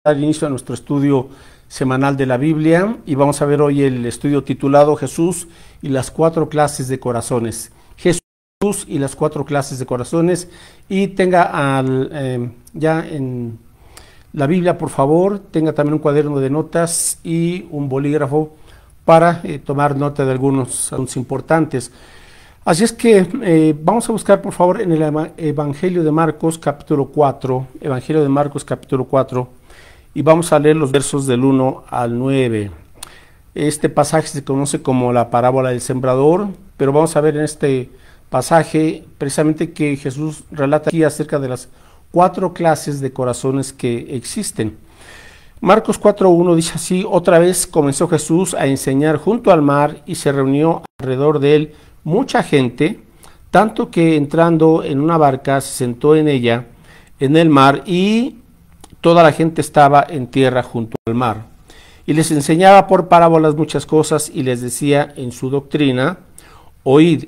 dar inicio a nuestro estudio semanal de la Biblia y vamos a ver hoy el estudio titulado Jesús y las cuatro clases de corazones. Jesús y las cuatro clases de corazones, y tenga ya en la Biblia, por favor, tenga también un cuaderno de notas y un bolígrafo para tomar nota de algunos importantes. Así es que vamos a buscar, por favor, en el Evangelio de Marcos, capítulo 4, Evangelio de Marcos, capítulo 4, y vamos a leer los versos del 1 al 9. Este pasaje se conoce como la parábola del sembrador, pero vamos a ver en este pasaje precisamente que Jesús relata aquí acerca de las cuatro clases de corazones que existen. Marcos 4:1 dice así: otra vez comenzó Jesús a enseñar junto al mar y se reunió alrededor de él mucha gente, tanto que entrando en una barca se sentó en ella, en el mar, y toda la gente estaba en tierra junto al mar. Y les enseñaba por parábolas muchas cosas y les decía en su doctrina: oíd,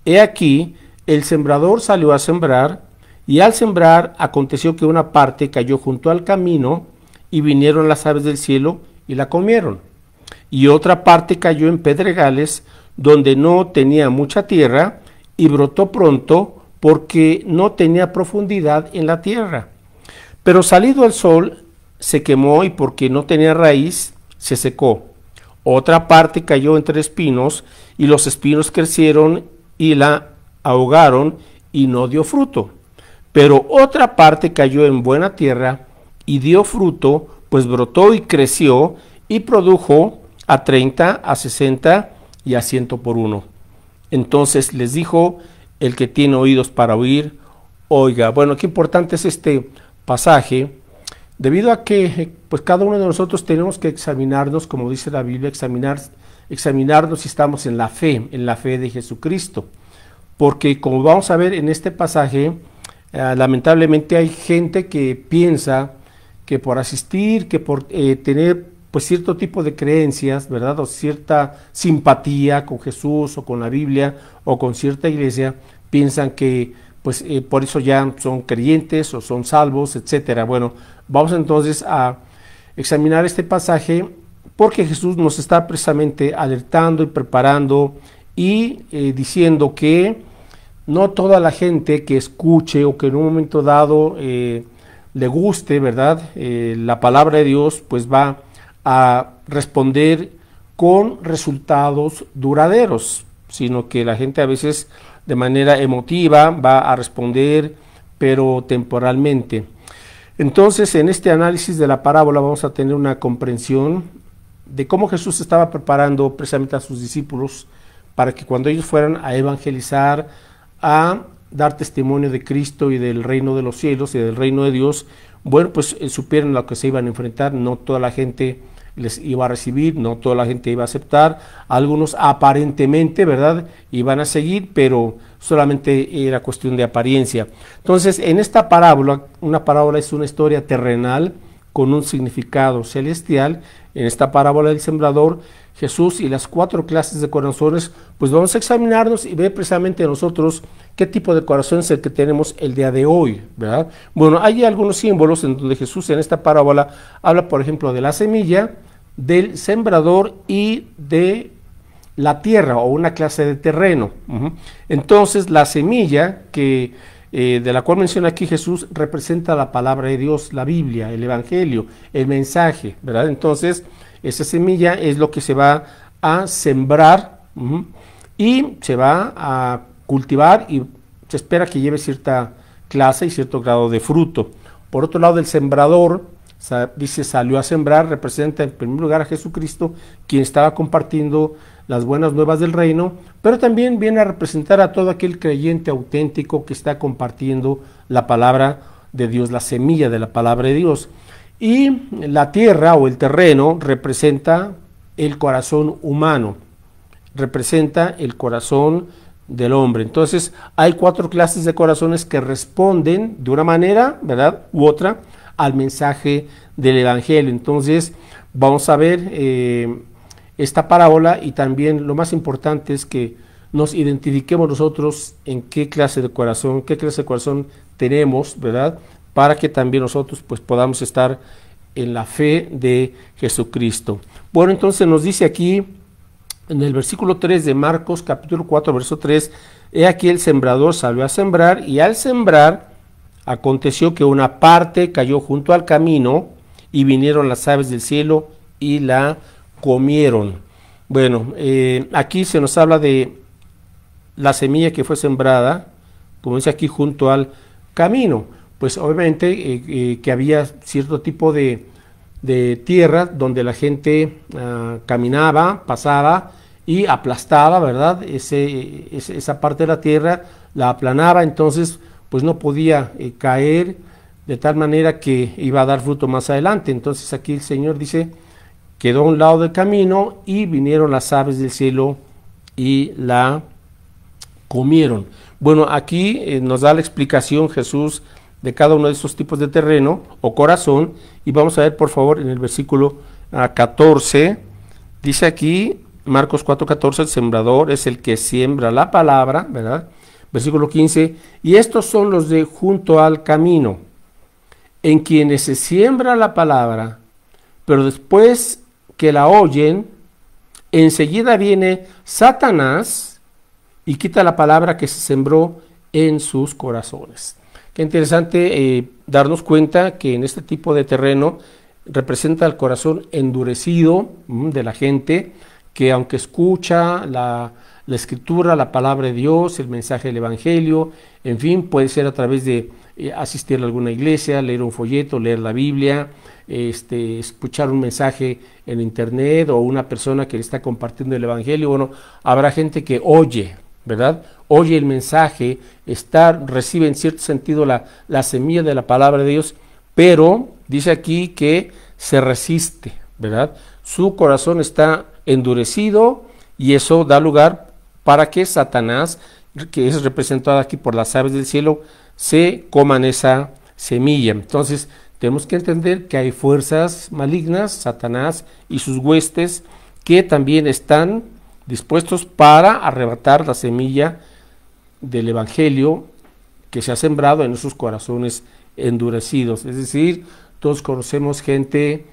he aquí, el sembrador salió a sembrar, y al sembrar aconteció que una parte cayó junto al camino, y vinieron las aves del cielo y la comieron. Y otra parte cayó en pedregales, donde no tenía mucha tierra, y brotó pronto, porque no tenía profundidad en la tierra. Pero salido el sol, se quemó, y porque no tenía raíz, se secó. Otra parte cayó entre espinos, y los espinos crecieron y la ahogaron, y no dio fruto. Pero otra parte cayó en buena tierra, y dio fruto, pues brotó y creció, y produjo a 30, a 60 y a 100 por uno. Entonces les dijo: el que tiene oídos para oír, oiga. Bueno, qué importante es este pasaje, debido a que pues cada uno de nosotros tenemos que examinarnos, como dice la Biblia, examinarnos si estamos en la fe de Jesucristo. Porque como vamos a ver en este pasaje, lamentablemente hay gente que piensa que por asistir, que por tener pues cierto tipo de creencias, ¿verdad?, o cierta simpatía con Jesús o con la Biblia o con cierta iglesia, piensan que pues por eso ya son creyentes o son salvos, etcétera. Bueno, vamos entonces a examinar este pasaje porque Jesús nos está precisamente alertando y preparando y diciendo que no toda la gente que escuche o que en un momento dado le guste, ¿verdad?, la palabra de Dios, pues va a responder con resultados duraderos, sino que la gente a veces de manera emotiva va a responder, pero temporalmente. Entonces, en este análisis de la parábola vamos a tener una comprensión de cómo Jesús estaba preparando precisamente a sus discípulos para que cuando ellos fueran a evangelizar, a dar testimonio de Cristo y del reino de los cielos y del reino de Dios, bueno, pues supieran lo que se iban a enfrentar. No toda la gente les iba a recibir, no toda la gente iba a aceptar, algunos aparentemente, ¿verdad?, iban a seguir, pero solamente era cuestión de apariencia. Entonces, en esta parábola, una parábola es una historia terrenal con un significado celestial. En esta parábola del sembrador, Jesús y las cuatro clases de corazones, pues vamos a examinarnos y ver precisamente nosotros qué tipo de corazón es el que tenemos el día de hoy, ¿verdad? Bueno, hay algunos símbolos en donde Jesús en esta parábola habla, por ejemplo, de la semilla, del sembrador y de la tierra o una clase de terreno. Entonces, la semilla que de la cual menciona aquí Jesús representa la palabra de Dios, la Biblia, el Evangelio, el mensaje, ¿verdad? Entonces, esa semilla es lo que se va a sembrar y se va a cultivar y se espera que lleve cierta clase y cierto grado de fruto. Por otro lado, el sembrador, dice, salió a sembrar, representa en primer lugar a Jesucristo, quien estaba compartiendo las buenas nuevas del reino, pero también viene a representar a todo aquel creyente auténtico que está compartiendo la palabra de Dios, la semilla de la palabra de Dios. Y la tierra o el terreno representa el corazón humano, representa el corazón del hombre. Entonces hay cuatro clases de corazones que responden de una manera, ¿verdad?, u otra al mensaje del Evangelio. Entonces vamos a ver esta parábola, y también lo más importante es que nos identifiquemos nosotros en qué clase de corazón tenemos, ¿verdad?, para que también nosotros pues podamos estar en la fe de Jesucristo. Bueno, entonces nos dice aquí en el versículo 3 de Marcos capítulo 4, verso 3, he aquí el sembrador salió a sembrar, y al sembrar aconteció que una parte cayó junto al camino, y vinieron las aves del cielo y la comieron. Bueno, aquí se nos habla de la semilla que fue sembrada, como dice aquí, junto al camino. Pues obviamente que había cierto tipo de tierra donde la gente caminaba, pasaba y aplastaba, ¿verdad? Esa parte de la tierra la aplanaba, entonces pues no podía caer de tal manera que iba a dar fruto más adelante. Entonces aquí el Señor dice, quedó a un lado del camino y vinieron las aves del cielo y la comieron. Bueno, aquí nos da la explicación Jesús de cada uno de esos tipos de terreno o corazón, y vamos a ver por favor en el versículo 14, dice aquí, Marcos 4:14, el sembrador es el que siembra la palabra, ¿verdad? Versículo 15, y estos son los de junto al camino, en quienes se siembra la palabra, pero después que la oyen, enseguida viene Satanás y quita la palabra que se sembró en sus corazones. Qué interesante darnos cuenta que en este tipo de terreno representa el corazón endurecido de la gente, que aunque escucha la escritura, la palabra de Dios, el mensaje del evangelio, en fin, puede ser a través de asistir a alguna iglesia, leer un folleto, leer la Biblia, escuchar un mensaje en internet o una persona que le está compartiendo el evangelio. Bueno, habrá gente que oye, ¿verdad? Oye el mensaje, recibe en cierto sentido la semilla de la palabra de Dios, pero dice aquí que se resiste, ¿verdad? Su corazón está endurecido y eso da lugar para que Satanás, que es representado aquí por las aves del cielo, se coman esa semilla. Entonces tenemos que entender que hay fuerzas malignas, Satanás y sus huestes, que también están dispuestos para arrebatar la semilla del evangelio que se ha sembrado en esos corazones endurecidos. Es decir, todos conocemos gente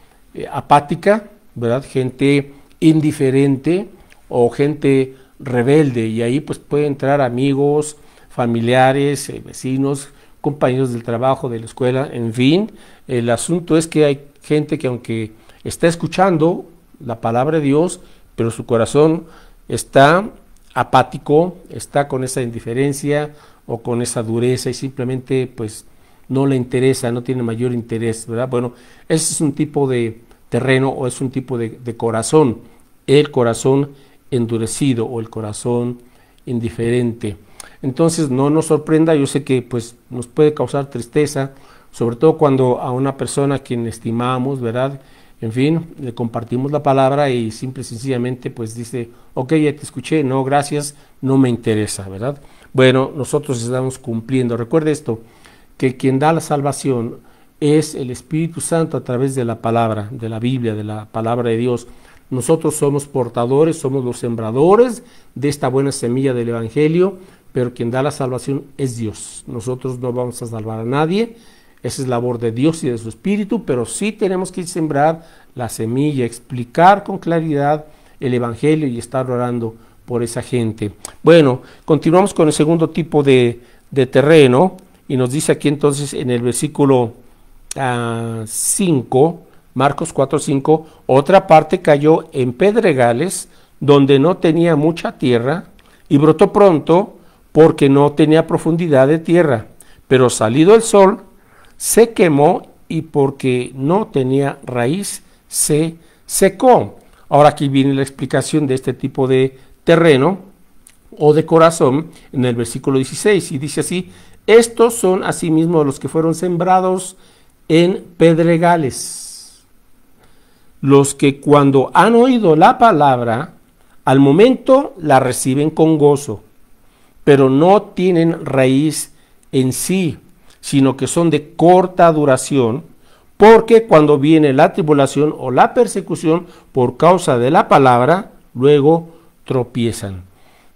apática, ¿verdad? Gente indiferente o gente rebelde, y ahí pues pueden entrar amigos, familiares, vecinos, compañeros del trabajo, de la escuela, en fin. El asunto es que hay gente que aunque está escuchando la palabra de Dios, pero su corazón está apático, está con esa indiferencia o con esa dureza y simplemente pues no le interesa, no tiene mayor interés, ¿verdad? Bueno, ese es un tipo de terreno o es un tipo de corazón, el corazón endurecido o el corazón indiferente. Entonces no nos sorprenda, yo sé que pues nos puede causar tristeza, sobre todo cuando a una persona a quien estimamos, ¿verdad? En fin, le compartimos la palabra y simple y sencillamente pues dice, ok, ya te escuché, no, gracias, no me interesa, ¿verdad? Bueno, nosotros estamos cumpliendo. Recuerde esto, que quien da la salvación es el Espíritu Santo a través de la palabra, de la Biblia, de la palabra de Dios. Nosotros somos portadores, somos los sembradores de esta buena semilla del Evangelio, pero quien da la salvación es Dios. Nosotros no vamos a salvar a nadie, esa es labor de Dios y de su Espíritu, pero sí tenemos que sembrar la semilla, explicar con claridad el Evangelio y estar orando por esa gente. Bueno, continuamos con el segundo tipo de terreno, y nos dice aquí entonces en el versículo 5, Marcos 4:5, otra parte cayó en pedregales, donde no tenía mucha tierra, y brotó pronto, porque no tenía profundidad de tierra, pero salido el sol, se quemó, y porque no tenía raíz, se secó. Ahora aquí viene la explicación de este tipo de terreno o de corazón en el versículo 16, y dice así, estos son asimismo los que fueron sembrados en pedregales, los que cuando han oído la palabra, al momento la reciben con gozo, pero no tienen raíz en sí, sino que son de corta duración, porque cuando viene la tribulación o la persecución por causa de la palabra, luego tropiezan.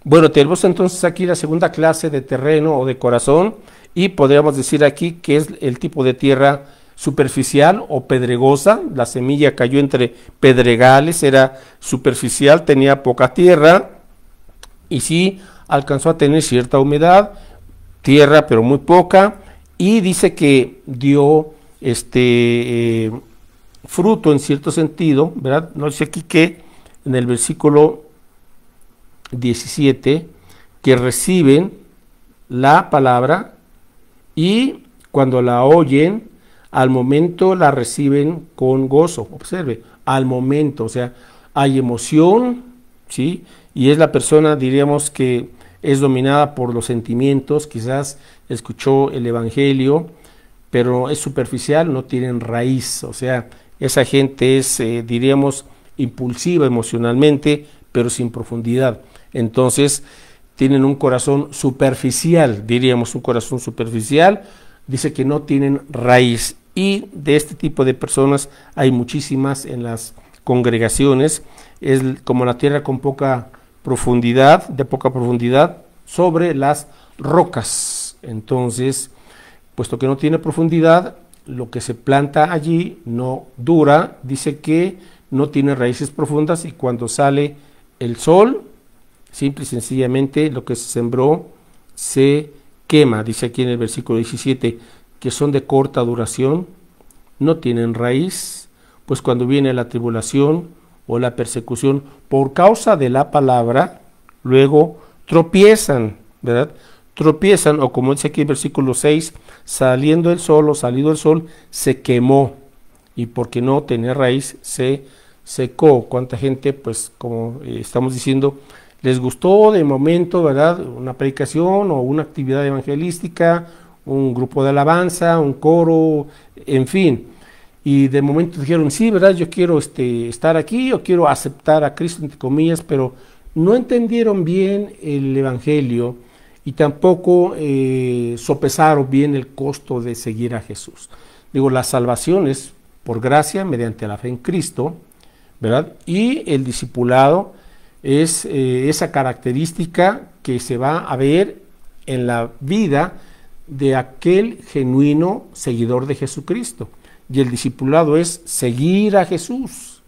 Bueno, tenemos entonces aquí la segunda clase de terreno o de corazón, y podríamos decir aquí que es el tipo de tierra superficial o pedregosa, la semilla cayó entre pedregales, era superficial, tenía poca tierra y sí alcanzó a tener cierta humedad, tierra pero muy poca, y dice que dio fruto en cierto sentido, ¿verdad? No dice aquí que en el versículo 17, que reciben la palabra y cuando la oyen, al momento la reciben con gozo. Observe, al momento, o sea, hay emoción, ¿sí? Y es la persona, diríamos, que es dominada por los sentimientos, quizás escuchó el evangelio, pero es superficial, no tienen raíz, o sea, esa gente es, diríamos, impulsiva emocionalmente, pero sin profundidad. Entonces, tienen un corazón superficial, diríamos un corazón superficial, dice que no tienen raíz. Y de este tipo de personas hay muchísimas en las congregaciones, es como la tierra con poca profundidad, de poca profundidad, sobre las rocas. Entonces, puesto que no tiene profundidad, lo que se planta allí no dura, dice que no tiene raíces profundas y cuando sale el sol, simple y sencillamente lo que se sembró se quema, dice aquí en el versículo 17, que son de corta duración, no tienen raíz, pues cuando viene la tribulación o la persecución por causa de la palabra, luego tropiezan, ¿verdad? Tropiezan, o como dice aquí en el versículo 6, saliendo el sol o salido el sol, se quemó, y porque no tenía raíz, se secó. ¿Cuánta gente, pues, como estamos diciendo, les gustó de momento, ¿verdad? Una predicación o una actividad evangelística, un grupo de alabanza, un coro, en fin, y de momento dijeron, sí, ¿verdad? Yo quiero estar aquí, yo quiero aceptar a Cristo, entre comillas, pero no entendieron bien el evangelio y tampoco sopesaron bien el costo de seguir a Jesús. Digo, la salvación es por gracia, mediante la fe en Cristo, ¿verdad? Y el discipulado es esa característica que se va a ver en la vida de aquel genuino seguidor de Jesucristo. Y el discipulado es seguir a Jesús,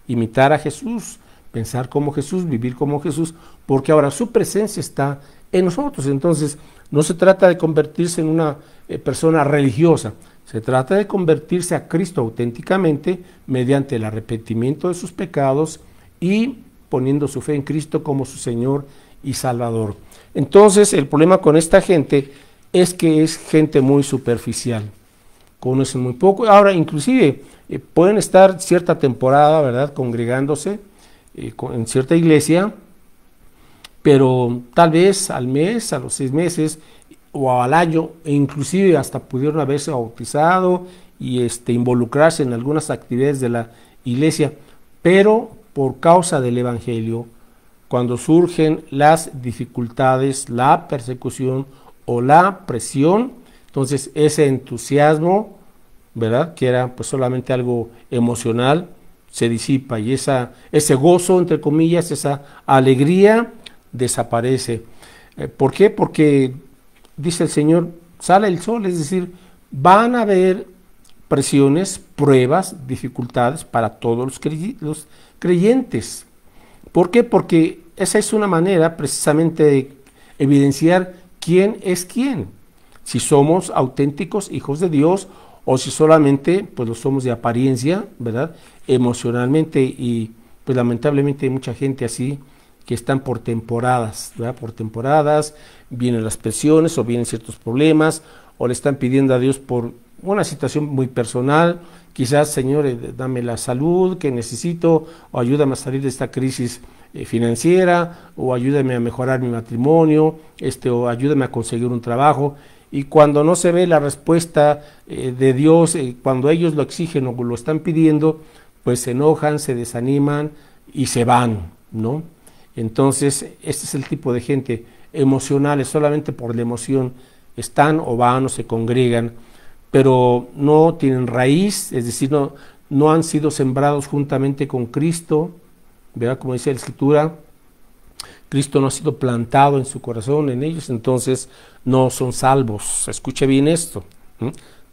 imitar a Jesús, pensar como Jesús, vivir como Jesús, porque ahora su presencia está en nosotros. Entonces, no se trata de convertirse en una persona religiosa, se trata de convertirse a Cristo auténticamente mediante el arrepentimiento de sus pecados y poniendo su fe en Cristo como su Señor y Salvador. Entonces, el problema con esta gente es que es gente muy superficial, conocen muy poco. Ahora, inclusive, pueden estar cierta temporada, ¿verdad?, congregándose en cierta iglesia, pero tal vez al mes, a los 6 meses o al año, e inclusive hasta pudieron haberse bautizado y involucrarse en algunas actividades de la iglesia, pero por causa del evangelio, cuando surgen las dificultades, la persecución o la presión, entonces ese entusiasmo, ¿verdad?, que era pues solamente algo emocional, se disipa y ese gozo, entre comillas, esa alegría desaparece. ¿Por qué? Porque dice el Señor, sale el sol, es decir, van a haber presiones, pruebas, dificultades para todos los creyentes. ¿Por qué? Porque esa es una manera precisamente de evidenciar quién es quién, si somos auténticos hijos de Dios o si solamente pues lo somos de apariencia, ¿verdad?, emocionalmente. Y pues lamentablemente hay mucha gente así que están por temporadas, ¿verdad? Por temporadas vienen las presiones o vienen ciertos problemas o le están pidiendo a Dios por una situación muy personal, quizás, Señor, dame la salud que necesito, o ayúdame a salir de esta crisis financiera, o ayúdame a mejorar mi matrimonio, o ayúdame a conseguir un trabajo. Y cuando no se ve la respuesta de Dios, cuando ellos lo exigen o lo están pidiendo, pues se enojan, se desaniman y se van, ¿no? Entonces, este es el tipo de gente emocionales, solamente por la emoción están o van o se congregan, pero no tienen raíz, es decir, no han sido sembrados juntamente con Cristo, ¿verdad? Como dice la Escritura, Cristo no ha sido plantado en su corazón, en ellos, entonces no son salvos. Escuche bien esto,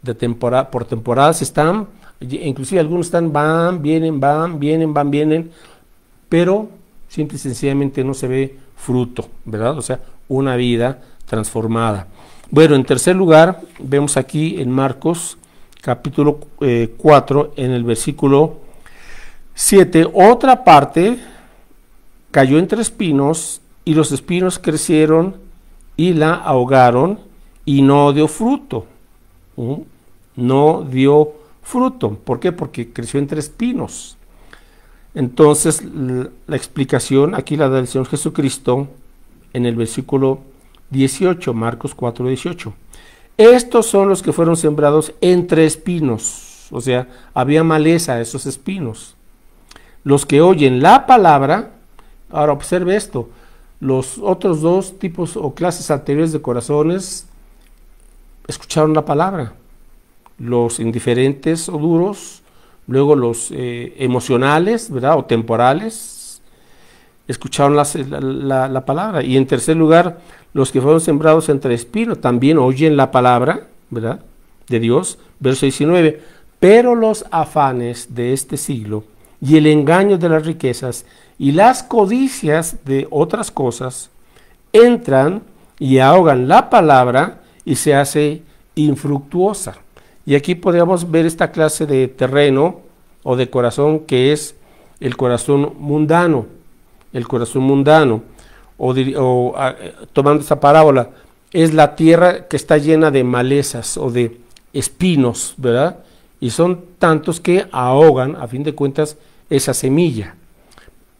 por temporadas están, inclusive algunos están, van, vienen, pero simple y sencillamente no se ve fruto, ¿verdad? O sea, una vida transformada. Bueno, en tercer lugar, vemos aquí en Marcos capítulo 4, en el versículo 7, otra parte cayó entre espinos, y los espinos crecieron y la ahogaron, y no dio fruto. No dio fruto. ¿Por qué? Porque creció entre espinos. Entonces, la explicación aquí la da el Señor Jesucristo en el versículo 18, Marcos 4, 18. Estos son los que fueron sembrados entre espinos, o sea, había maleza a esos espinos. Los que oyen la palabra, ahora observe esto, los otros dos tipos o clases anteriores de corazones escucharon la palabra, los indiferentes o duros, luego los emocionales, ¿verdad? O temporales, escucharon la palabra. Y en tercer lugar, los que fueron sembrados entre espinos también oyen la palabra, ¿verdad? De Dios, verso 19. Pero los afanes de este siglo y el engaño de las riquezas y las codicias de otras cosas entran y ahogan la palabra y se hace infructuosa. Y aquí podríamos ver esta clase de terreno o de corazón que es el corazón mundano. El corazón mundano, tomando esta parábola, es la tierra que está llena de malezas o de espinos, ¿verdad? Y son tantos que ahogan, a fin de cuentas, esa semilla.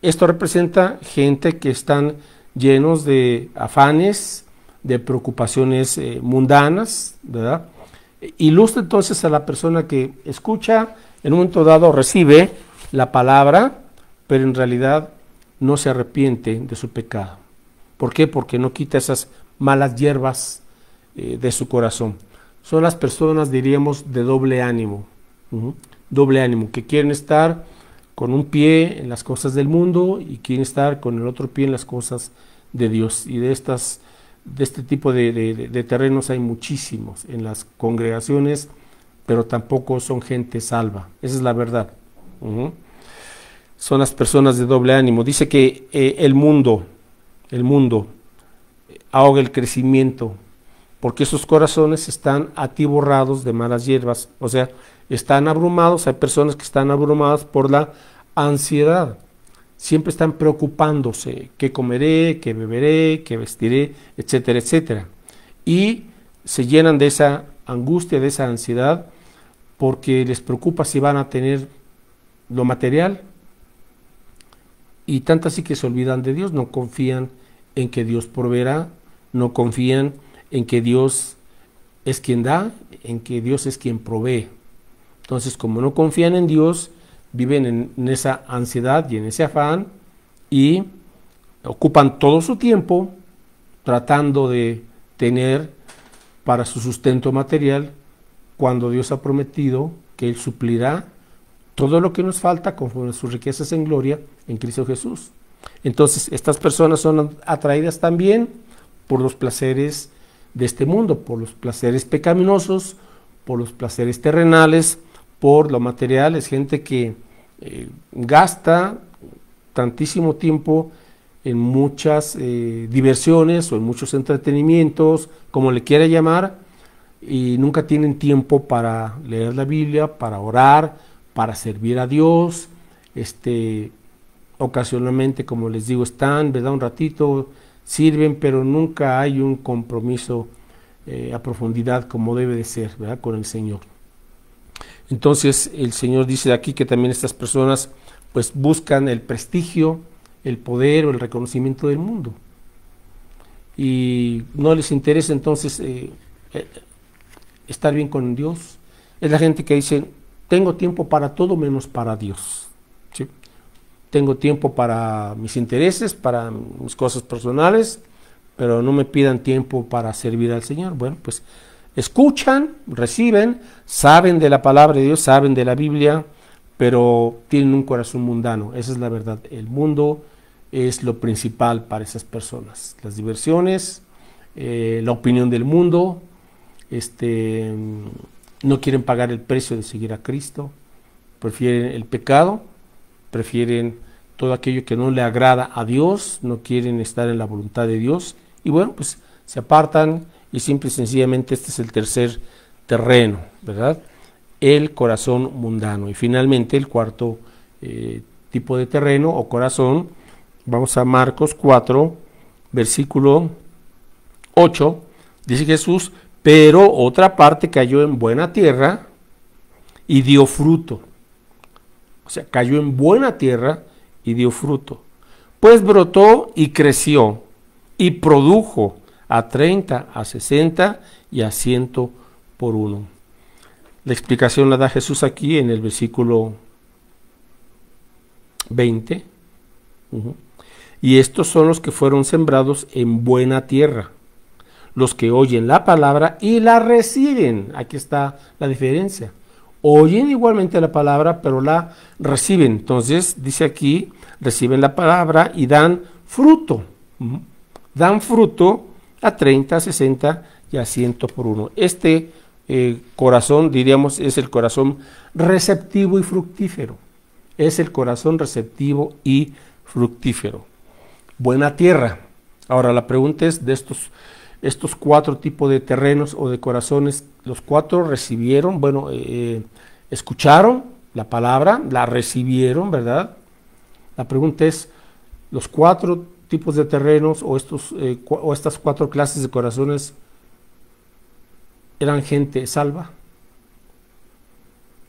Esto representa gente que están llenos de afanes, de preocupaciones mundanas, ¿verdad? Ilustra entonces a la persona que escucha, en un momento dado recibe la palabra, pero en realidad no se arrepiente de su pecado. ¿Por qué? Porque no quita esas malas hierbas de su corazón. Son las personas, diríamos, de doble ánimo. Doble ánimo, que quieren estar con un pie en las cosas del mundo y quieren estar con el otro pie en las cosas de Dios. Y de este tipo de terrenos hay muchísimos en las congregaciones, pero tampoco son gente salva. Esa es la verdad. Son las personas de doble ánimo. Dice que el mundo ahoga el crecimiento, porque esos corazones están atiborrados de malas hierbas, o sea, están abrumados. Hay personas que están abrumadas por la ansiedad, siempre están preocupándose, qué comeré, qué beberé, qué vestiré, etcétera, etcétera, y se llenan de esa angustia, de esa ansiedad, porque les preocupa si van a tener lo material, y tanto así que se olvidan de Dios, no confían en que Dios proveerá, no confían en que Dios es quien da, en que Dios es quien provee. Entonces, como no confían en Dios, viven en esa ansiedad y en ese afán y ocupan todo su tiempo tratando de tener para su sustento material, cuando Dios ha prometido que Él suplirá todo lo que nos falta conforme a sus riquezas en gloria en Cristo Jesús. Entonces, estas personas son atraídas también por los placeres de este mundo, por los placeres pecaminosos, por los placeres terrenales, por lo material. Es gente que gasta tantísimo tiempo en muchas diversiones o en muchos entretenimientos, como le quiera llamar, y nunca tienen tiempo para leer la Biblia, para orar, para servir a Dios. Ocasionalmente, como les digo, están, ¿verdad?, un ratito, sirven, pero nunca hay un compromiso a profundidad como debe de ser, ¿verdad?, con el Señor. Entonces el Señor dice aquí que también estas personas pues buscan el prestigio, el poder o el reconocimiento del mundo, y no les interesa entonces estar bien con Dios. Es la gente que dice: tengo tiempo para todo menos para Dios, ¿sí? Tengo tiempo para mis intereses, para mis cosas personales, pero no me pidan tiempo para servir al Señor. Bueno, pues escuchan, reciben, saben de la palabra de Dios, saben de la Biblia, pero tienen un corazón mundano. Esa es la verdad. El mundo es lo principal para esas personas. Las diversiones, la opinión del mundo, no quieren pagar el precio de seguir a Cristo, prefieren el pecado, prefieren todo aquello que no le agrada a Dios, no quieren estar en la voluntad de Dios, y bueno, pues se apartan, y simple y sencillamente este es el tercer terreno, ¿verdad? El corazón mundano. Y finalmente el cuarto tipo de terreno o corazón, vamos a Marcos 4, versículo 8, dice Jesús: pero otra parte cayó en buena tierra y dio fruto. O sea, cayó en buena tierra y dio fruto. Pues brotó y creció y produjo a 30, a 60 y a 100 por uno. La explicación la da Jesús aquí en el versículo 20. Y estos son los que fueron sembrados en buena tierra, los que oyen la palabra y la reciben. Aquí está la diferencia. Oyen igualmente la palabra, pero la reciben. Entonces, dice aquí, reciben la palabra y dan fruto. Dan fruto a 30, 60 y a 100 por uno. Este corazón, diríamos, es el corazón receptivo y fructífero. Es el corazón receptivo y fructífero. Buena tierra. Ahora la pregunta es, de estos cuatro tipos de terrenos o de corazones, los cuatro recibieron, bueno, escucharon la palabra, la recibieron, ¿verdad? La pregunta es, los cuatro tipos de terrenos o estas cuatro clases de corazones, ¿eran gente salva?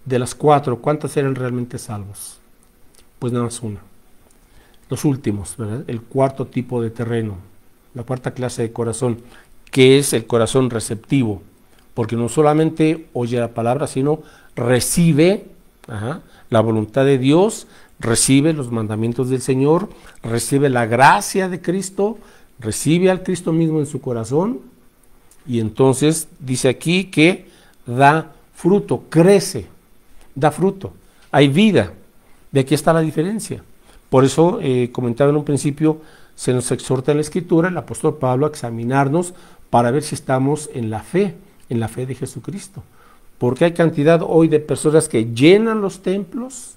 De las cuatro, ¿cuántas eran realmente salvos? Pues nada más una. Los últimos, ¿verdad? El cuarto tipo de terreno, la cuarta clase de corazón, que es el corazón receptivo, porque no solamente oye la palabra, sino recibe la voluntad de Dios, recibe los mandamientos del Señor, recibe la gracia de Cristo, recibe al Cristo mismo en su corazón, y entonces dice aquí que da fruto, crece, da fruto, hay vida. De aquí está la diferencia. Por eso comentaba en un principio, se nos exhorta en la Escritura el apóstol Pablo a examinarnos para ver si estamos en la fe de Jesucristo. Porque hay cantidad hoy de personas que llenan los templos,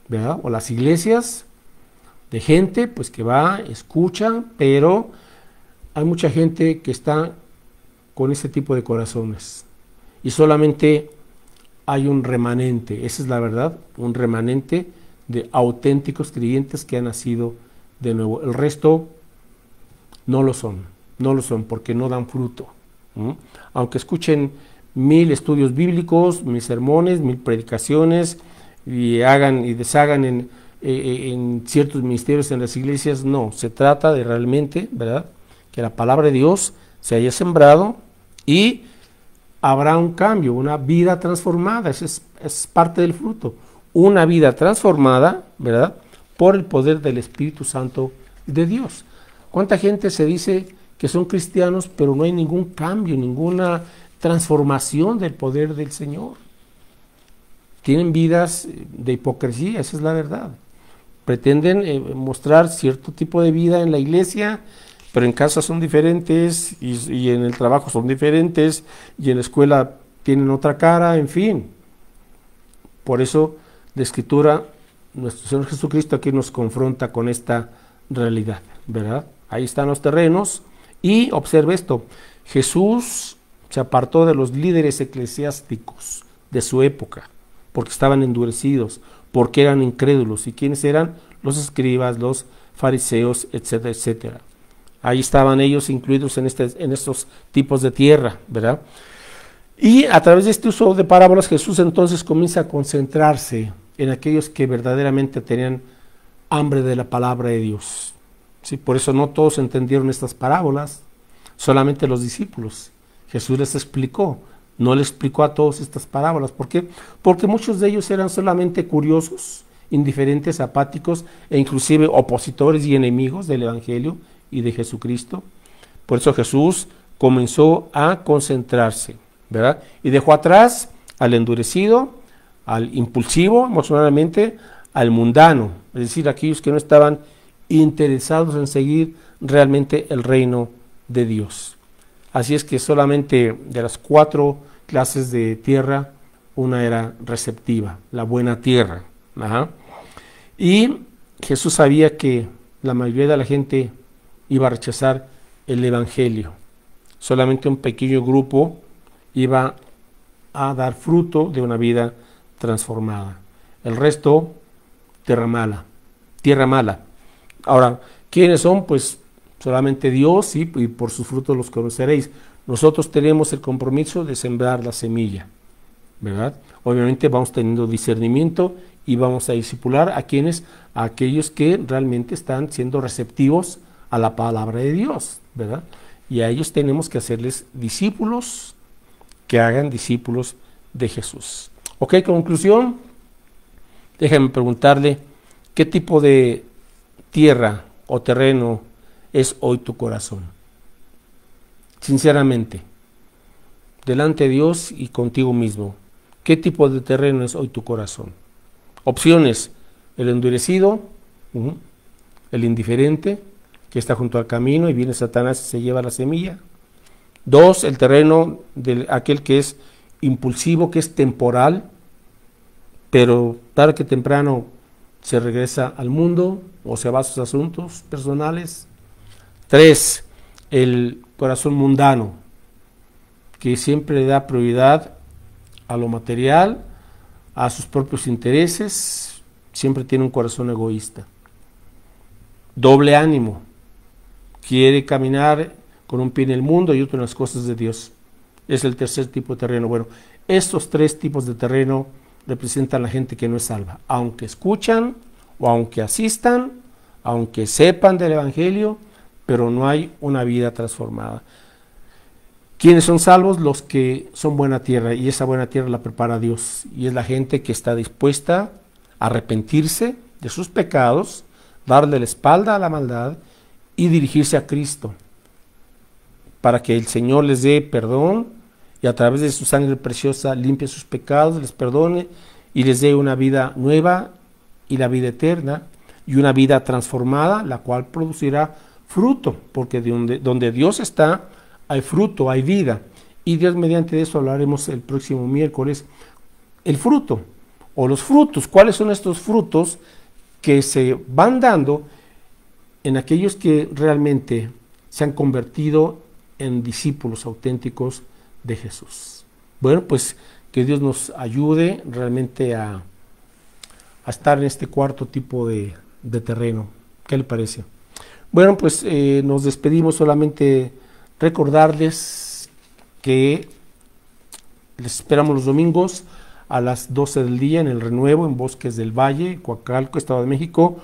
¿verdad? O las iglesias, de gente pues que va, escucha, pero hay mucha gente que está con ese tipo de corazones. Y solamente hay un remanente, esa es la verdad, un remanente de auténticos creyentes que han nacido de nuevo. El resto no lo son porque no dan fruto. Aunque escuchen 1000 estudios bíblicos, 1000 sermones, 1000 predicaciones y hagan y deshagan en ciertos ministerios en las iglesias, no, se trata de realmente, ¿verdad?, que la palabra de Dios se haya sembrado y habrá un cambio, una vida transformada. Eso es parte del fruto, una vida transformada, ¿verdad?, por el poder del Espíritu Santo de Dios. ¿Cuánta gente se dice que son cristianos, pero no hay ningún cambio, ninguna transformación del poder del Señor? Tienen vidas de hipocresía, esa es la verdad. Pretenden mostrar cierto tipo de vida en la iglesia, pero en casa son diferentes, y en el trabajo son diferentes, y en la escuela tienen otra cara, en fin. Por eso la Escritura, nuestro Señor Jesucristo aquí nos confronta con esta realidad, ¿verdad? Ahí están los terrenos, y observe esto, Jesús se apartó de los líderes eclesiásticos de su época, porque estaban endurecidos, porque eran incrédulos. ¿Y quiénes eran? Los escribas, los fariseos, etcétera, etcétera. Ahí estaban ellos incluidos en estos tipos de tierra, ¿verdad? Y a través de este uso de parábolas, Jesús entonces comienza a concentrarse en aquellos que verdaderamente tenían hambre de la palabra de Dios. Sí, por eso no todos entendieron estas parábolas, solamente los discípulos. Jesús les explicó, no les explicó a todos estas parábolas. ¿Por qué? Porque muchos de ellos eran solamente curiosos, indiferentes, apáticos e inclusive opositores y enemigos del Evangelio y de Jesucristo. Por eso Jesús comenzó a concentrarse, ¿verdad? Y dejó atrás al endurecido, al impulsivo emocionalmente, al mundano, es decir, aquellos que no estaban interesados en seguir realmente el reino de Dios. Así es que solamente de las cuatro clases de tierra, una era receptiva, la buena tierra. Ajá. Y Jesús sabía que la mayoría de la gente iba a rechazar el evangelio. Solamente un pequeño grupo iba a dar fruto de una vida transformada. El resto, tierra mala. Tierra mala. Ahora, ¿quiénes son? Pues solamente Dios, y por sus frutos los conoceréis. Nosotros tenemos el compromiso de sembrar la semilla, ¿verdad? Obviamente vamos teniendo discernimiento y vamos a discipular a quienes, a aquellos que realmente están siendo receptivos a la palabra de Dios, ¿verdad? Y a ellos tenemos que hacerles discípulos, que hagan discípulos de Jesús. Ok, conclusión, déjame preguntarle, ¿qué tipo de tierra o terreno es hoy tu corazón? Sinceramente, delante de Dios y contigo mismo, ¿qué tipo de terreno es hoy tu corazón? Opciones: el endurecido, el indiferente, que está junto al camino y viene Satanás y se lleva la semilla. 2, el terreno de aquel que es impulsivo, que es temporal, pero tarde que temprano se regresa al mundo o se va a sus asuntos personales. 3, el corazón mundano, que siempre le da prioridad a lo material, a sus propios intereses, siempre tiene un corazón egoísta. Doble ánimo, quiere caminar con un pie en el mundo y otro en las cosas de Dios. Es el tercer tipo de terreno. Bueno, estos 3 tipos de terreno representan a la gente que no es salva, aunque escuchan o aunque asistan, aunque sepan del evangelio, pero no hay una vida transformada. ¿Quiénes son salvos? Los que son buena tierra, y esa buena tierra la prepara Dios, y es la gente que está dispuesta a arrepentirse de sus pecados, darle la espalda a la maldad y dirigirse a Cristo, para que el Señor les dé perdón y a través de su sangre preciosa limpie sus pecados, les perdone y les dé una vida nueva y la vida eterna y una vida transformada, la cual producirá fruto, porque donde Dios está hay fruto, hay vida. Y Dios, mediante eso hablaremos el próximo miércoles, el fruto o los frutos. ¿Cuáles son estos frutos que se van dando en aquellos que realmente se han convertido en discípulos auténticos de Jesús? Bueno, pues que Dios nos ayude realmente a estar en este cuarto tipo de terreno. ¿Qué le parece? Bueno, pues nos despedimos, solamente recordarles que les esperamos los domingos a las 12 del día en el Renuevo, en Bosques del Valle, Coacalco, Estado de México.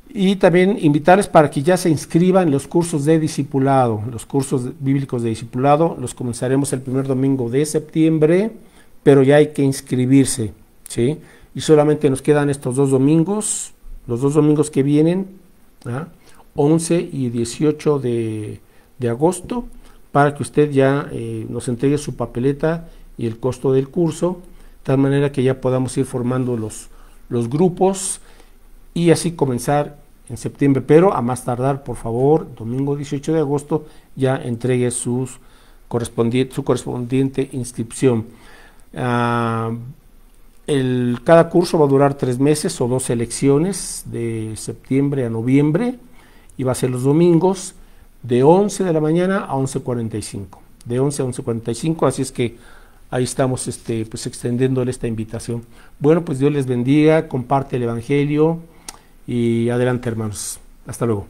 Y también invitarles para que ya se inscriban en los cursos de discipulado, los cursos bíblicos de discipulado. Los comenzaremos el primer domingo de septiembre, pero ya hay que inscribirse, ¿sí? Y solamente nos quedan estos 2 domingos, los 2 domingos que vienen, 11 y 18 de agosto, para que usted ya nos entregue su papeleta y el costo del curso, de tal manera que ya podamos ir formando los grupos y así comenzar en septiembre, pero a más tardar, por favor, domingo 18 de agosto, ya entregue su correspondiente inscripción. Cada curso va a durar 3 meses o 2 selecciones de septiembre a noviembre y va a ser los domingos de 11 de la mañana a 11:45, de 11 a 11:45, así es que ahí estamos pues extendiéndole esta invitación. Bueno, pues Dios les bendiga, comparte el evangelio y adelante, hermanos. Hasta luego.